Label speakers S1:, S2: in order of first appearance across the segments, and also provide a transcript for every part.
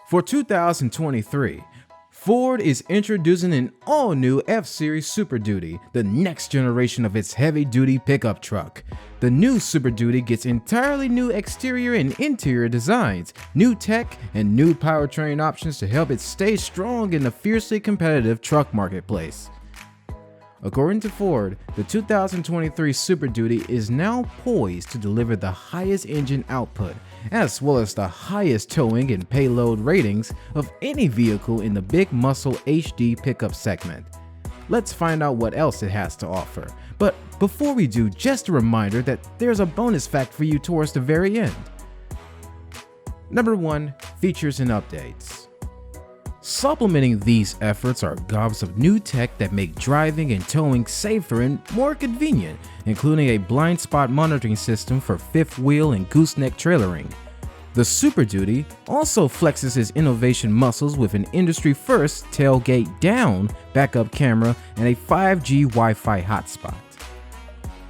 S1: For 2023, Ford is introducing an all-new F-Series Superduty, the next generation of its heavy-duty pickup truck. The new Superduty gets entirely new exterior and interior designs, new tech, and new powertrain options to help it stay strong in the fiercely competitive truck marketplace. According to Ford, the 2023 Superduty is now poised to deliver the highest engine output, as well as the highest towing and payload ratings of any vehicle in the big muscle HD pickup segment. Let's find out what else it has to offer. But before we do, just a reminder that there's a bonus fact for you towards the very end. Number 1. Features and updates. Supplementing these efforts are gobs of new tech that make driving and towing safer and more convenient, including a blind spot monitoring system for fifth wheel and gooseneck trailering. The Superduty also flexes its innovation muscles with an industry-first tailgate down backup camera and a 5G Wi-Fi hotspot.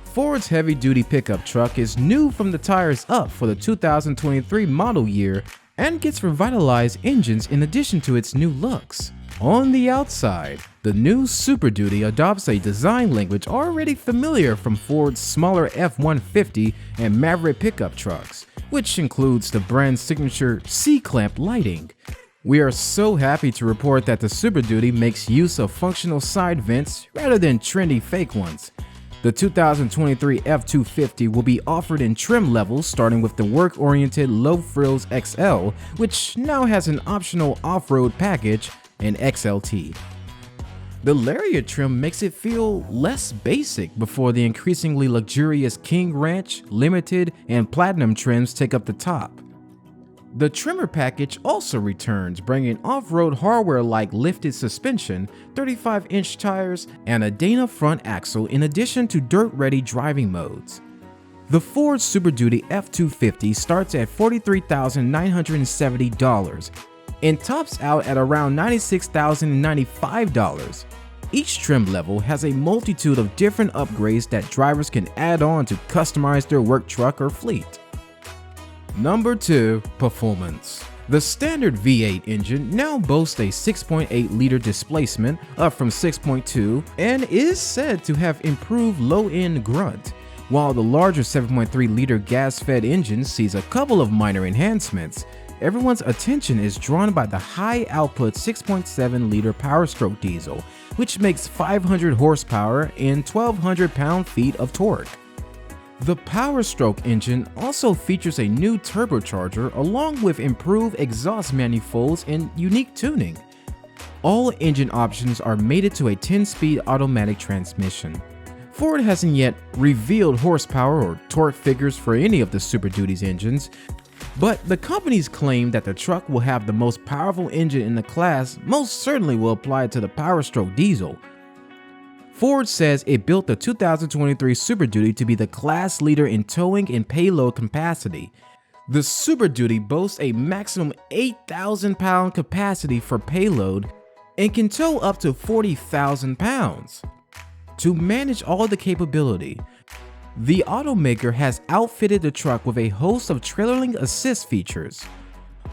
S1: Ford's heavy-duty pickup truck is new from the tires up for the 2023 model year and gets revitalized engines in addition to its new looks. On the outside, the new Superduty adopts a design language already familiar from Ford's smaller F-150 and Maverick pickup trucks, which includes the brand's signature C-clamp lighting. We are so happy to report that the Superduty makes use of functional side vents rather than trendy fake ones. The 2023 F-250 will be offered in trim levels starting with the work-oriented Low Frills XL, which now has an optional off-road package, and XLT. The Lariat trim makes it feel less basic before the increasingly luxurious King Ranch, Limited, and Platinum trims take up the top. The trimmer package also returns, bringing off-road hardware like lifted suspension, 35-inch tires, and a Dana front axle in addition to dirt-ready driving modes. The Ford Superduty F-250 starts at $43,970 and tops out at around $96,095. Each trim level has a multitude of different upgrades that drivers can add on to customize their work truck or fleet. Number 2. Performance. The standard V8 engine now boasts a 6.8-liter displacement, up from 6.2, and is said to have improved low-end grunt, while the larger 7.3-liter gas-fed engine sees a couple of minor enhancements. Everyone's attention is drawn by the high-output 6.7-liter Power Stroke diesel, which makes 500 horsepower and 1,200 pound-feet of torque. The Power Stroke engine also features a new turbocharger along with improved exhaust manifolds and unique tuning. All engine options are mated to a 10-speed automatic transmission. Ford hasn't yet revealed horsepower or torque figures for any of the Superduty's engines, but the company's claim that the truck will have the most powerful engine in the class most certainly will apply to the Power Stroke diesel. Ford says it built the 2023 Superduty to be the class leader in towing and payload capacity. The Superduty boasts a maximum 8,000 pound capacity for payload and can tow up to 40,000 pounds. To manage all the capability, the automaker has outfitted the truck with a host of trailering assist features.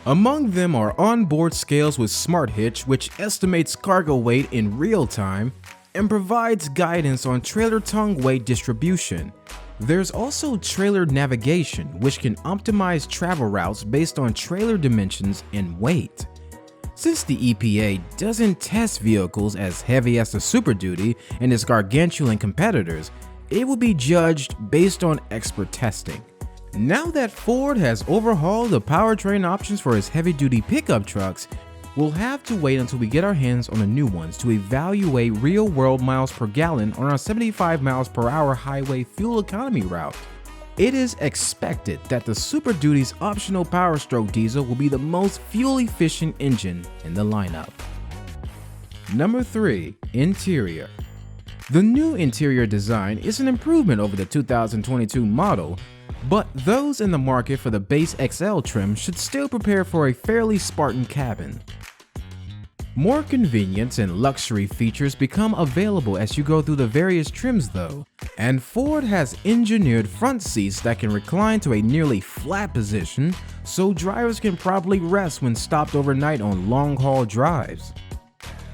S1: Among them are onboard scales with Smart Hitch, which estimates cargo weight in real time and provides guidance on trailer tongue weight distribution. There's also trailer navigation, which can optimize travel routes based on trailer dimensions and weight. Since the EPA doesn't test vehicles as heavy as the Superduty and its gargantuan competitors, it will be judged based on expert testing. Now that Ford has overhauled the powertrain options for its heavy-duty pickup trucks, we'll have to wait until we get our hands on the new ones to evaluate real-world miles per gallon on our 75 miles per hour highway fuel economy route. It is expected that the Superduty's optional Power Stroke diesel will be the most fuel-efficient engine in the lineup. Number 3. Interior. The new interior design is an improvement over the 2022 model, but those in the market for the base XL trim should still prepare for a fairly Spartan cabin. More convenience and luxury features become available as you go through the various trims though, and Ford has engineered front seats that can recline to a nearly flat position so drivers can properly rest when stopped overnight on long-haul drives.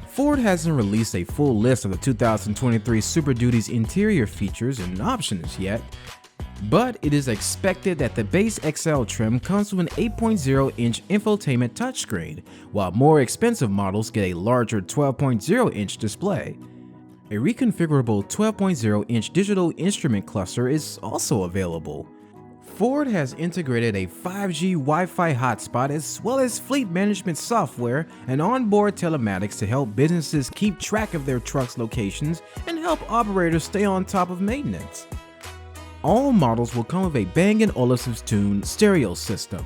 S1: Ford hasn't released a full list of the 2023 Super Duty's interior features and options yet, but it is expected that the base XL trim comes with an 8.0-inch infotainment touchscreen, while more expensive models get a larger 12.0-inch display. A reconfigurable 12.0-inch digital instrument cluster is also available. Ford has integrated a 5G Wi-Fi hotspot as well as fleet management software and onboard telematics to help businesses keep track of their trucks' locations and help operators stay on top of maintenance. All models will come with a Bang & Olufsen's tuned stereo system.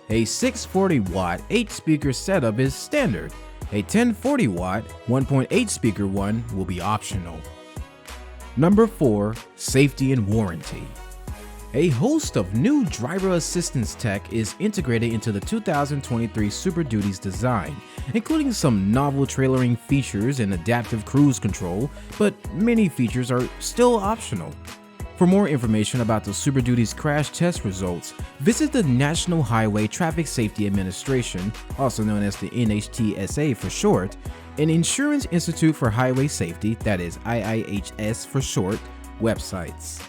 S1: A 640-watt 8-speaker setup is standard. A 1040-watt 1.8 speaker one will be optional. Number 4. Safety and warranty. A host of new driver assistance tech is integrated into the 2023 Super Duty's design, including some novel trailering features and adaptive cruise control, but many features are still optional. For more information about the Super Duty's crash test results, visit the National Highway Traffic Safety Administration, also known as the NHTSA for short, and Insurance Institute for Highway Safety, that is IIHS for short, websites.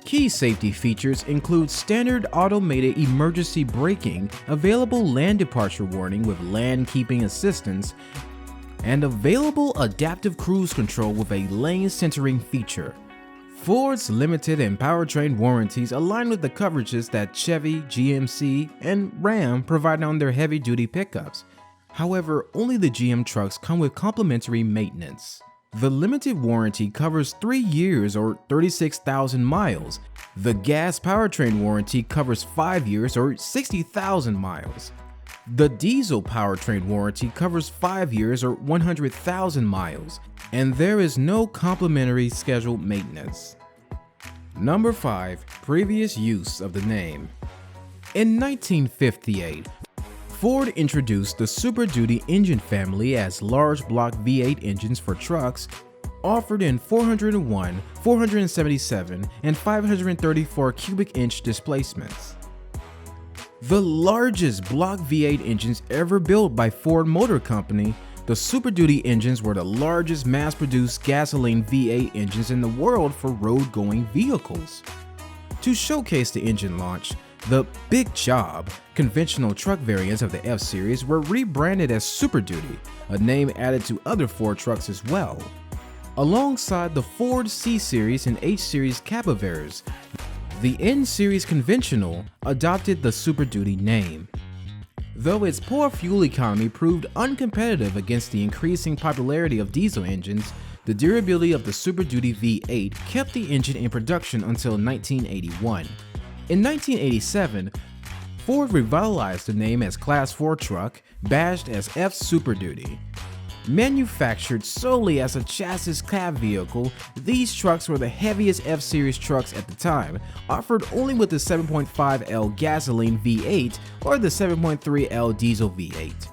S1: Key safety features include standard automated emergency braking, available lane departure warning with lane keeping assistance, and available adaptive cruise control with a lane centering feature. Ford's limited and powertrain warranties align with the coverages that Chevy, GMC, and Ram provide on their heavy-duty pickups. However, only the GM trucks come with complimentary maintenance. The limited warranty covers 3 years or 36,000 miles. The gas powertrain warranty covers 5 years or 60,000 miles. The diesel powertrain warranty covers 5 years or 100,000 miles, and there is no complimentary scheduled maintenance. Number 5. Previous use of the name. In 1958, Ford introduced the Super Duty engine family as large block V8 engines for trucks, offered in 401, 477, and 534 cubic inch displacements. The largest block V8 engines ever built by Ford Motor Company, the Super Duty engines were the largest mass-produced gasoline V8 engines in the world for road-going vehicles. To showcase the engine launch, the Big Job conventional truck variants of the F-Series were rebranded as Super Duty, a name added to other Ford trucks as well. Alongside the Ford C-Series and H-Series Cabovears, the N-Series conventional adopted the Super Duty name. Though its poor fuel economy proved uncompetitive against the increasing popularity of diesel engines, the durability of the Super Duty V8 kept the engine in production until 1981. In 1987, Ford revitalized the name as Class 4 truck, badged as F Super Duty. Manufactured solely as a chassis cab vehicle, these trucks were the heaviest F-Series trucks at the time, offered only with the 7.5L gasoline V8 or the 7.3L diesel V8.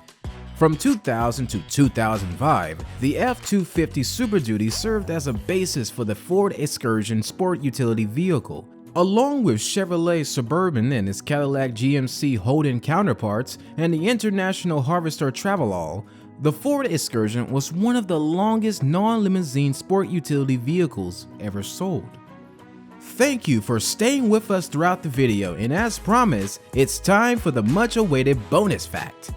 S1: From 2000 to 2005, the F-250 Super Duty served as a basis for the Ford Excursion sport utility vehicle. Along with Chevrolet Suburban and its Cadillac GMC Holden counterparts and the International Harvester Travelall, the Ford Excursion was one of the longest non-limousine sport utility vehicles ever sold. Thank you for staying with us throughout the video, and as promised, it's time for the much-awaited bonus fact.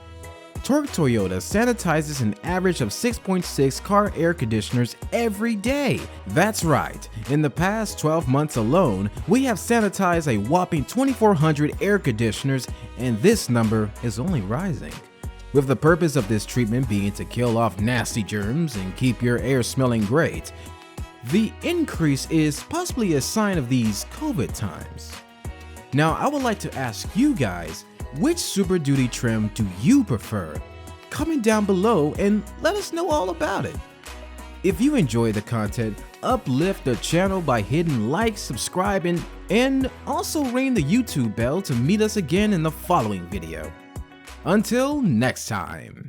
S1: Torque Toyota sanitizes an average of 6.6 car air conditioners every day. That's right, in the past 12 months alone, we have sanitized a whopping 2,400 air conditioners, and this number is only rising. With the purpose of this treatment being to kill off nasty germs and keep your air smelling great, the increase is possibly a sign of these COVID times. Now, I would like to ask you guys, which Super Duty trim do you prefer? Comment down below and let us know all about it. If you enjoy the content, uplift the channel by hitting like, subscribe, and also ring the YouTube bell to meet us again in the following video. Until next time.